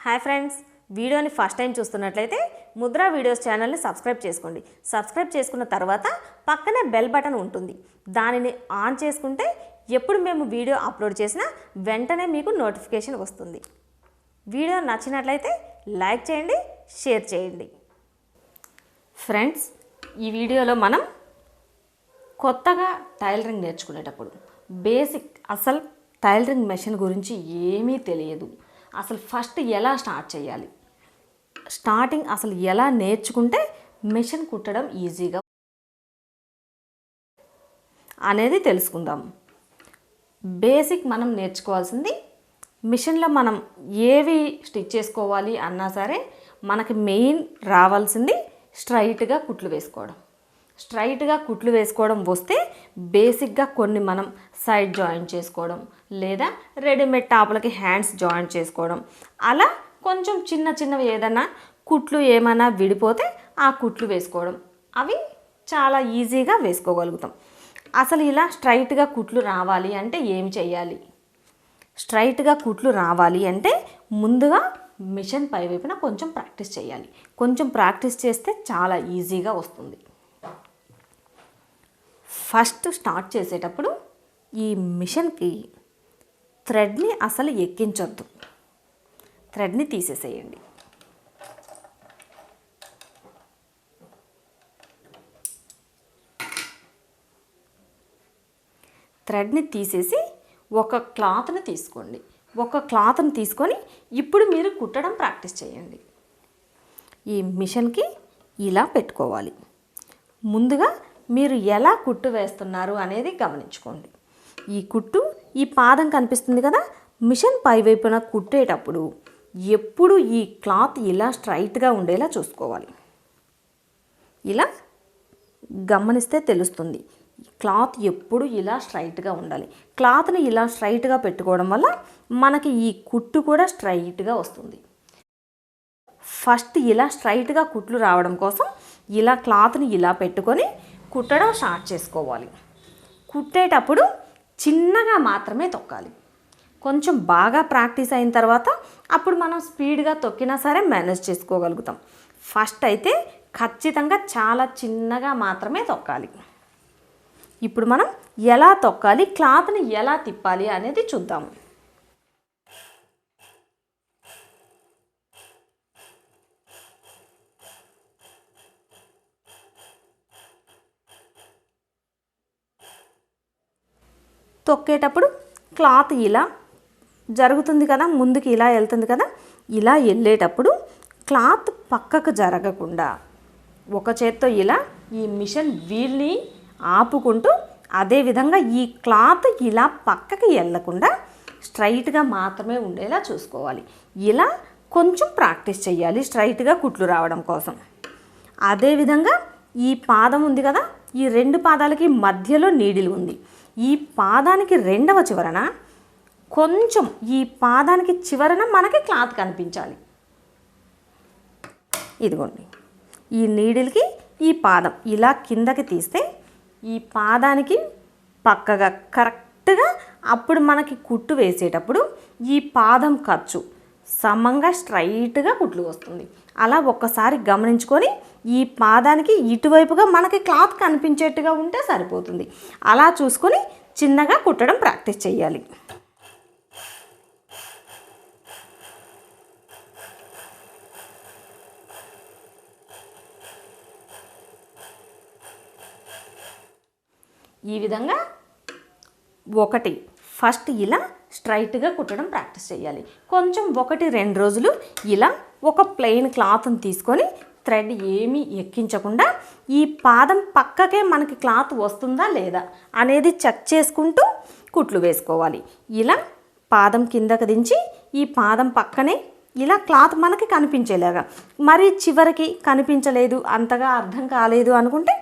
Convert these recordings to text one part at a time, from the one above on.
Hi friends, వీడియోని first time చూస్తున్నట్లయితే Mudra videos ఛానల్ని సబ్స్క్రైబ్ చేసుకోండి. సబ్స్క్రైబ్ చేసుకున్న తర్వాత పక్కనే బెల్ బటన్ ఉంటుంది. దానిని ఆన్ చేసుకుంటే ఎప్పుడు మేము వీడియో అప్లోడ్ చేసినా వెంటనే మీకు నోటిఫికేషన్ వస్తుంది. వీడియో నచ్చినట్లయితే లైక్ చేయండి, షేర్ చేయండి. ఫ్రెండ్స్, ఈ వీడియోలో మనం కొత్తగా టైలరింగ్ నేర్చుకునేటప్పుడు బేసిక్ అసలు టైలరింగ్ మెషిన్ గురించి ఏమీ తెలియదు. అసలు ఫస్ట్ ఎలా స్టార్ట్ చేయాలి, స్టార్టింగ్ అసలు ఎలా నేర్చుకుంటే మెషిన్ కుట్టడం ఈజీగా అనేది తెలుసుకుందాం. బేసిక్ మనం నేర్చుకోవాల్సింది, మిషన్లో మనం ఏవి స్టిచ్ చేసుకోవాలి అన్నా సరే మనకి మెయిన్ రావాల్సింది స్ట్రైట్గా కుట్లు వేసుకోవడం. స్ట్రైట్గా కుట్లు వేసుకోవడం వస్తే బేసిక్గా కొన్ని మనం సైడ్ జాయింట్ చేసుకోవడం, లేదా రెడీమేడ్ టాపులకి హ్యాండ్స్ జాయింట్ చేసుకోవడం, అలా కొంచెం చిన్న చిన్నవి ఏదైనా కుట్లు ఏమైనా విడిపోతే ఆ కుట్లు వేసుకోవడం, అవి చాలా ఈజీగా వేసుకోగలుగుతాం. అసలు ఇలా స్ట్రైట్గా కుట్లు రావాలి అంటే ఏం చేయాలి? స్ట్రైట్గా కుట్లు రావాలి అంటే ముందుగా మిషన్ పై వైపున కొంచెం ప్రాక్టీస్ చేయాలి. కొంచెం ప్రాక్టీస్ చేస్తే చాలా ఈజీగా వస్తుంది. ఫస్ట్ స్టార్ట్ చేసేటప్పుడు ఈ మిషన్కి థ్రెడ్ని అసలు ఎక్కించొద్దు, థ్రెడ్ని తీసేసేయండి. థ్రెడ్ని తీసేసి ఒక క్లాత్ని తీసుకోండి. ఒక క్లాత్ని తీసుకొని ఇప్పుడు మీరు కుట్టడం ప్రాక్టీస్ చేయండి. ఈ మిషన్కి ఇలా పెట్టుకోవాలి. ముందుగా మీరు ఎలా కుట్టు వేస్తున్నారు అనేది గమనించుకోండి. ఈ కుట్టు, ఈ పాదం కనిపిస్తుంది కదా, మిషన్ పై వైపున కుట్టేటప్పుడు ఎప్పుడు ఈ క్లాత్ ఇలా స్ట్రైట్గా ఉండేలా చూసుకోవాలి. ఇలా గమనిస్తే తెలుస్తుంది. క్లాత్ ఎప్పుడు ఇలా స్ట్రైట్గా ఉండాలి. క్లాత్ని ఇలా స్ట్రైట్గా పెట్టుకోవడం వల్ల మనకి ఈ కుట్టు కూడా స్ట్రైట్గా వస్తుంది. ఫస్ట్ ఇలా స్ట్రైట్గా కుట్లు రావడం కోసం ఇలా క్లాత్ని ఇలా పెట్టుకొని కుట్టడం స్టార్ట్ చేసుకోవాలి. కుట్టేటప్పుడు చిన్నగా మాత్రమే తొక్కాలి. కొంచెం బాగా ప్రాక్టీస్ అయిన తర్వాత అప్పుడు మనం స్పీడ్గా తొక్కినా సరే మేనేజ్ చేసుకోగలుగుతాం. ఫస్ట్ అయితే ఖచ్చితంగా చాలా చిన్నగా మాత్రమే తొక్కాలి. ఇప్పుడు మనం ఎలా తొక్కాలి, క్లాత్ని ఎలా తిప్పాలి అనేది చూద్దాము. తొక్కేటప్పుడు క్లాత్ ఇలా జరుగుతుంది కదా, ముందుకి ఇలా వెళ్తుంది కదా, ఇలా వెళ్ళేటప్పుడు క్లాత్ పక్కకు జరగకుండా ఒక చేత్తో ఇలా ఈ మిషన్ వీల్ని ఆపుకుంటూ, అదేవిధంగా ఈ క్లాత్ ఇలా పక్కకి వెళ్ళకుండా స్ట్రైట్గా మాత్రమే ఉండేలా చూసుకోవాలి. ఇలా కొంచెం ప్రాక్టీస్ చేయాలి స్ట్రైట్గా కుట్లు రావడం కోసం. అదేవిధంగా ఈ పాదం ఉంది కదా, ఈ రెండు పాదాలకి మధ్యలో నీడిల్ ఉంది. ఈ పాదానికి రెండవ చివరన కొంచెం, ఈ పాదానికి చివరన మనకి క్లాత్ కనిపించాలి. ఇదిగోండి, ఈ నీడిల్కి ఈ పాదం ఇలా కిందకి తీస్తే ఈ పాదానికి పక్కగా కరెక్ట్గా అప్పుడు మనకి కుట్టు వేసేటప్పుడు ఈ పాదం ఖర్చు సమంగా స్ట్రైట్గా కుట్లు వస్తుంది. అలా ఒక్కసారి గమనించుకొని ఈ పాదానికి ఇటువైపుగా మనకి క్లాత్ కనిపించేట్టుగా ఉంటే సరిపోతుంది. అలా చూసుకొని చిన్నగా కుట్టడం ప్రాక్టీస్ చేయాలి. ఈ విధంగా ఫస్ట్ ఇలా స్ట్రైట్గా కుట్టడం ప్రాక్టీస్ చేయాలి. కొంచెం 1-2 రోజులు ఇలా ఒక ప్లెయిన్ క్లాత్ని తీసుకొని థ్రెడ్ ఏమీ ఎక్కించకుండా ఈ పాదం పక్కకే మనకి క్లాత్ వస్తుందా లేదా అనేది చెక్ చేసుకుంటూ కుట్లు వేసుకోవాలి. ఇలా పాదం కిందకి దించి ఈ పాదం పక్కనే ఇలా క్లాత్ మనకి కనిపించేలాగా, మరి చివరికి కనిపించలేదు, అంతగా అర్థం కాలేదు అనుకుంటే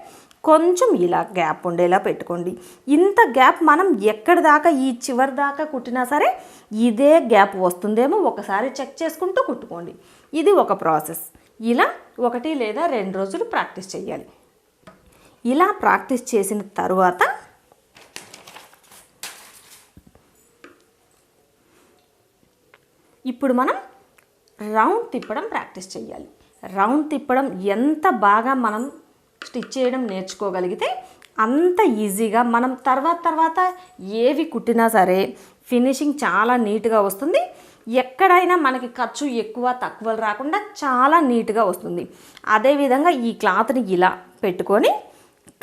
కొంచెం ఇలా గ్యాప్ ఉండేలా పెట్టుకోండి. ఇంత గ్యాప్ మనం ఎక్కడి దాకా, ఈ చివరి దాకా కుట్టినా సరే ఇదే గ్యాప్ వస్తుందేమో ఒకసారి చెక్ చేసుకుంటూ కుట్టుకోండి. ఇది ఒక ప్రాసెస్. ఇలా 1 లేదా 2 రోజులు ప్రాక్టీస్ చేయాలి. ఇలా ప్రాక్టీస్ చేసిన తరువాత ఇప్పుడు మనం రౌండ్ తిప్పడం ప్రాక్టీస్ చేయాలి. రౌండ్ తిప్పడం ఎంత బాగా మనం స్టిచ్ చేయడం నేర్చుకోగలిగితే అంత ఈజీగా మనం తర్వాత ఏవి కుట్టినా సరే ఫినిషింగ్ చాలా నీట్గా వస్తుంది. ఎక్కడైనా మనకి ఖర్చు ఎక్కువ తక్కువలు రాకుండా చాలా నీట్గా వస్తుంది. అదేవిధంగా ఈ క్లాత్ని ఇలా పెట్టుకొని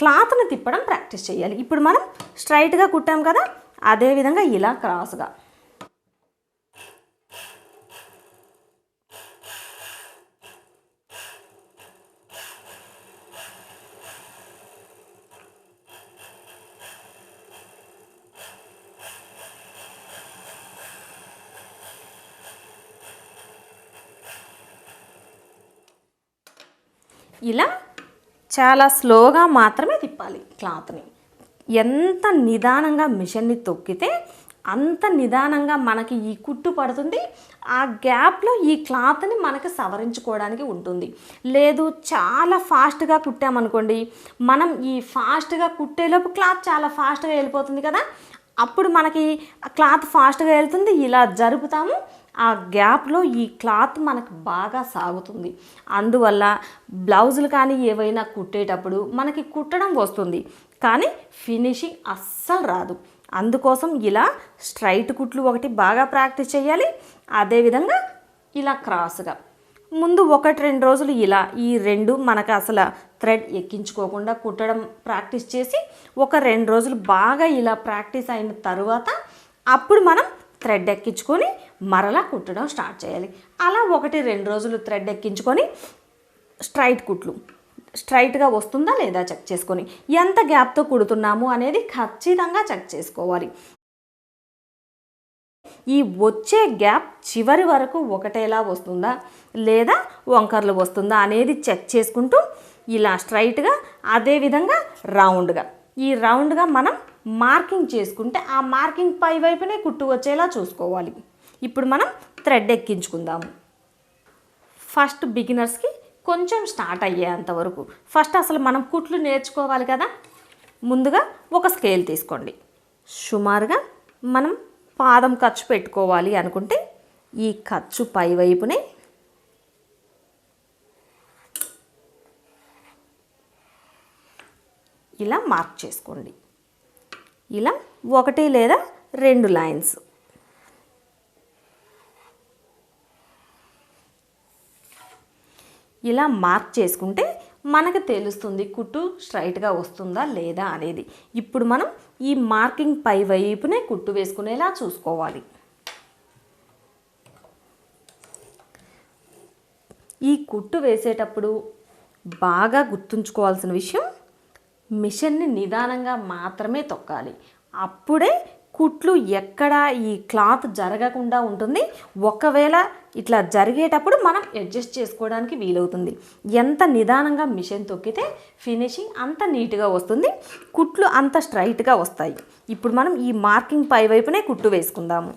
క్లాత్ని తిప్పడం ప్రాక్టీస్ చేయాలి. ఇప్పుడు మనం స్ట్రైట్గా కుట్టాం కదా, అదేవిధంగా ఇలా క్రాస్గా ఇలా చాలా స్లోగా మాత్రమే తిప్పాలి క్లాత్ని. ఎంత నిదానంగా మిషన్ని తొక్కితే అంత నిదానంగా మనకి ఈ కుట్టు పడుతుంది. ఆ గ్యాప్లో ఈ క్లాత్ని మనకి సవరించుకోవడానికి ఉంటుంది. లేదు చాలా ఫాస్ట్గా కుట్టామనుకోండి, మనం ఈ ఫాస్ట్గా కుట్టేలోపు క్లాత్ చాలా ఫాస్ట్గా వెళ్ళిపోతుంది కదా, అప్పుడు మనకి క్లాత్ ఫాస్ట్గా వెళ్తుంది. ఇలా జరుపుతాము, ఆ గ్యాప్లో ఈ క్లాత్ మనకు బాగా సాగుతుంది. అందువల్ల బ్లౌజులు కానీ ఏవైనా కుట్టేటప్పుడు మనకి కుట్టడం వస్తుంది, కానీ ఫినిషింగ్ అస్సలు రాదు. అందుకోసం ఇలా స్ట్రైట్ కుట్లు ఒకటి బాగా ప్రాక్టీస్ చేయాలి. అదేవిధంగా ఇలా క్రాస్గా ముందు 1-2 రోజులు ఇలా ఈ రెండు మనకు అసలు థ్రెడ్ ఎక్కించుకోకుండా కుట్టడం ప్రాక్టీస్ చేసి 1-2 రోజులు బాగా ఇలా ప్రాక్టీస్ అయిన తర్వాత అప్పుడు మనం థ్రెడ్ ఎక్కించుకొని మరలా కుట్టడం స్టార్ట్ చేయాలి. అలా 1-2 రోజులు థ్రెడ్ ఎక్కించుకొని స్ట్రైట్ కుట్లు స్ట్రైట్గా వస్తుందా లేదా చెక్ చేసుకొని ఎంత గ్యాప్తో కుడుతున్నాము అనేది ఖచ్చితంగా చెక్ చేసుకోవాలి. ఈ వచ్చే గ్యాప్ చివరి వరకు ఒకటేలా వస్తుందా లేదా వంకర్లు వస్తుందా అనేది చెక్ చేసుకుంటూ ఇలా స్ట్రైట్గా అదేవిధంగా రౌండ్గా ఈ రౌండ్గా మనం మార్కింగ్ చేసుకుంటే ఆ మార్కింగ్ పై వైపునే కుట్టు వచ్చేలా చూసుకోవాలి. ఇప్పుడు మనం థ్రెడ్ ఎక్కించుకుందాము. ఫస్ట్ బిగినర్స్కి కొంచెం స్టార్ట్ అయ్యేంత వరకు ఫస్ట్ అసలు మనం కుట్లు నేర్చుకోవాలి కదా. ముందుగా ఒక స్కేల్ తీసుకోండి. సుమారుగా మనం పాదం ఖర్చు పెట్టుకోవాలి అనుకుంటే ఈ ఖర్చు పై వైపునే ఇలా మార్క్ చేసుకోండి. ఇలా 1 లేదా 2 లైన్స్ ఇలా మార్క్ చేసుకుంటే మనకు తెలుస్తుంది కుట్టు స్ట్రైట్గా వస్తుందా లేదా అనేది. ఇప్పుడు మనం ఈ మార్కింగ్ పై వైపునే కుట్టు వేసుకునేలా చూసుకోవాలి. ఈ కుట్టు వేసేటప్పుడు బాగా గుర్తుంచుకోవాల్సిన విషయం, మిషన్ని నిదానంగా మాత్రమే తొక్కాలి. అప్పుడే కుట్లు ఎక్కడ ఈ క్లాత్ జరగకుండా ఉంటుంది. ఒకవేళ ఇట్లా జరిగేటప్పుడు మనం అడ్జస్ట్ చేసుకోవడానికి వీలవుతుంది. ఎంత నిదానంగా మిషన్ తొక్కితే ఫినిషింగ్ అంత నీట్గా వస్తుంది, కుట్లు అంత స్ట్రైట్గా వస్తాయి. ఇప్పుడు మనం ఈ మార్కింగ్ పై వైపునే కుట్టు వేసుకుందాము.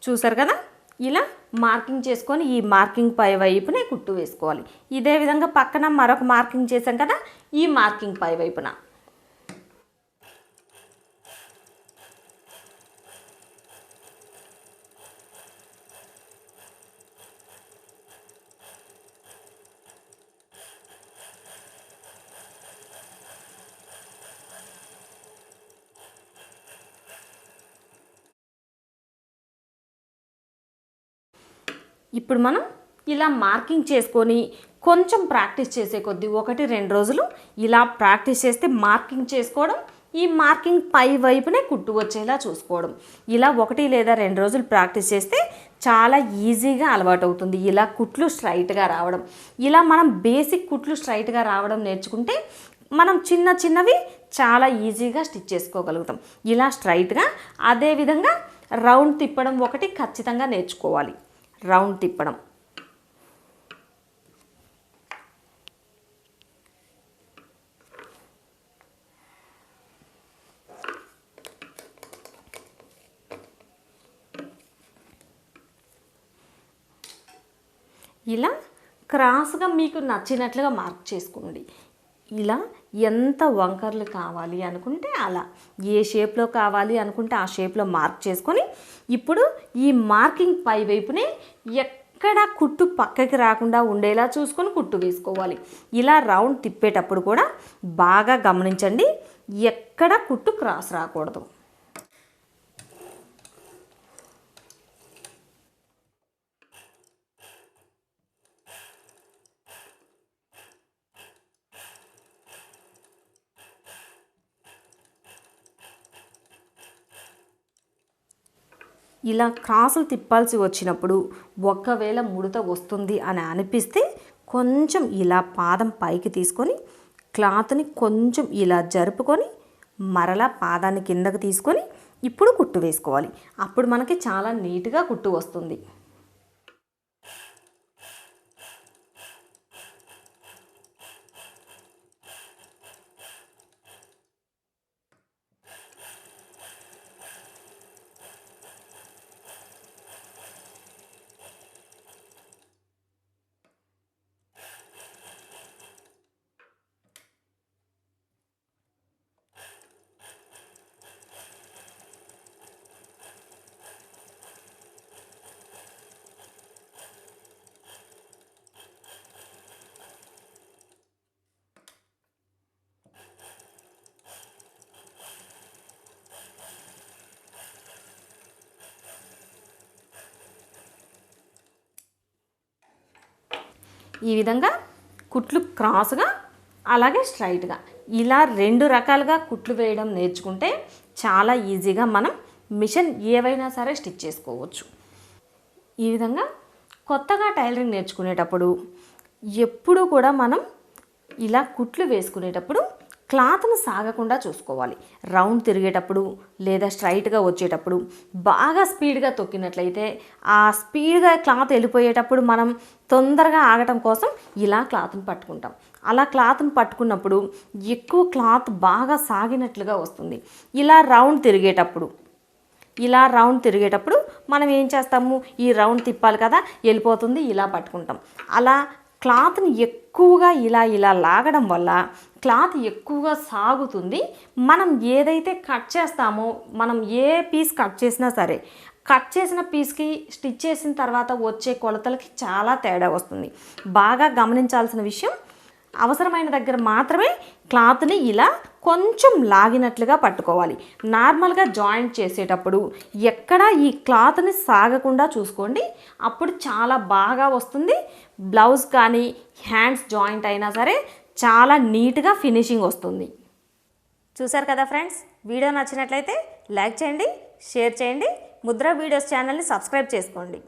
చూసారు కదా, ఇలా మార్కింగ్ చేసుకొని ఈ మార్కింగ్ పై వైపునే కుట్టు వేసుకోవాలి. ఇదే విధంగా పక్కన మరొక మార్కింగ్ చేసాం కదా, ఈ మార్కింగ్ పై వైపున ఇప్పుడు మనం ఇలా మార్కింగ్ చేసుకొని కొంచెం ప్రాక్టీస్ చేసే కొద్దీ 1-2 రోజులు ఇలా ప్రాక్టీస్ చేస్తే మార్కింగ్ చేసుకోవడం, ఈ మార్కింగ్ పై వైపునే కుట్టు వచ్చేలా చూసుకోవడం, ఇలా 1 లేదా 2 రోజులు ప్రాక్టీస్ చేస్తే చాలా ఈజీగా అలవాటు అవుతుంది. ఇలా కుట్లు స్ట్రైట్గా రావడం, ఇలా మనం బేసిక్ కుట్లు స్ట్రైట్గా రావడం నేర్చుకుంటే మనం చిన్నవి చాలా ఈజీగా స్టిచ్ చేసుకోగలుగుతాం. ఇలా స్ట్రైట్గా అదేవిధంగా రౌండ్ తిప్పడం ఒకటి ఖచ్చితంగా నేర్చుకోవాలి. రౌండ్ తిప్పడం ఇలా క్రాస్గా మీకు నచ్చినట్లుగా మార్క్ చేసుకోండి. ఇలా ఎంత వంకర్లు కావాలి అనుకుంటే అలా, ఏ షేప్లో కావాలి అనుకుంటే ఆ షేప్లో మార్క్ చేసుకొని ఇప్పుడు ఈ మార్కింగ్ పై వైపునే ఎక్కడ కుట్టు పక్కకి రాకుండా ఉండేలా చూసుకొని కుట్టు వేసుకోవాలి. ఇలా రౌండ్ తిప్పేటప్పుడు కూడా బాగా గమనించండి, ఎక్కడ కుట్టు క్రాస్ రాకూడదు. ఇలా క్రాసులు తిప్పాల్సి వచ్చినప్పుడు ఒకవేళ ముడత వస్తుంది అని అనిపిస్తే కొంచెం ఇలా పాదం పైకి తీసుకొని క్లాత్ని కొంచెం ఇలా జరుపుకొని మరలా పాదాన్ని కిందకు తీసుకొని ఇప్పుడు కుట్టు వేసుకోవాలి. అప్పుడు మనకి చాలా నీట్గా కుట్టు వస్తుంది. ఈ విధంగా కుట్లు క్రాస్గా అలాగే స్ట్రైట్గా ఇలా 2 రకాలుగా కుట్లు వేయడం నేర్చుకుంటే చాలా ఈజీగా మనం మిషన్ ఏవైనా సరే స్టిచ్ చేసుకోవచ్చు. ఈ విధంగా కొత్తగా టైలరింగ్ నేర్చుకునేటప్పుడు ఎప్పుడూ కూడా మనం ఇలా కుట్లు వేసుకునేటప్పుడు క్లాత్ను సాగకుండా చూసుకోవాలి. రౌండ్ తిరిగేటప్పుడు లేదా స్ట్రైట్గా వచ్చేటప్పుడు బాగా స్పీడ్గా తొక్కినట్లయితే ఆ స్పీడ్గా క్లాత్ వెళ్ళిపోయేటప్పుడు మనం తొందరగా ఆగటం కోసం ఇలా క్లాత్ను పట్టుకుంటాం. అలా క్లాత్ను పట్టుకున్నప్పుడు ఎక్కువ క్లాత్ బాగా సాగినట్లుగా వస్తుంది. ఇలా రౌండ్ తిరిగేటప్పుడు మనం ఏం చేస్తాము, ఈ రౌండ్ తిప్పాలి కదా, వెళ్ళిపోతుంది, ఇలా పట్టుకుంటాం. అలా క్లాత్ని ఎక్కువగా ఇలా లాగడం వల్ల క్లాత్ ఎక్కువగా సాగుతుంది. మనం ఏదైతే కట్ చేస్తామో, మనం ఏ పీస్ కట్ చేసినా సరే కట్ చేసిన పీస్కి స్టిచ్ చేసిన తర్వాత వచ్చే కొలతలకి చాలా తేడా వస్తుంది. బాగా గమనించాల్సిన విషయం, అవసరమైన దగ్గర మాత్రమే క్లాత్ని ఇలా కొంచెం లాగినట్లుగా పట్టుకోవాలి. నార్మల్గా జాయింట్ చేసేటప్పుడు ఎక్కడ ఈ క్లాత్ని సాగకుండా చూసుకోండి, అప్పుడు చాలా బాగా వస్తుంది. బ్లౌజ్ కానీ హ్యాండ్స్ జాయింట్ అయినా సరే చాలా నీట్గా ఫినిషింగ్ వస్తుంది. చూసారు కదా ఫ్రెండ్స్, వీడియో నచ్చినట్లయితే లైక్ చేయండి, షేర్ చేయండి, ముద్ర వీడియోస్ ఛానల్ని సబ్స్క్రైబ్ చేసుకోండి.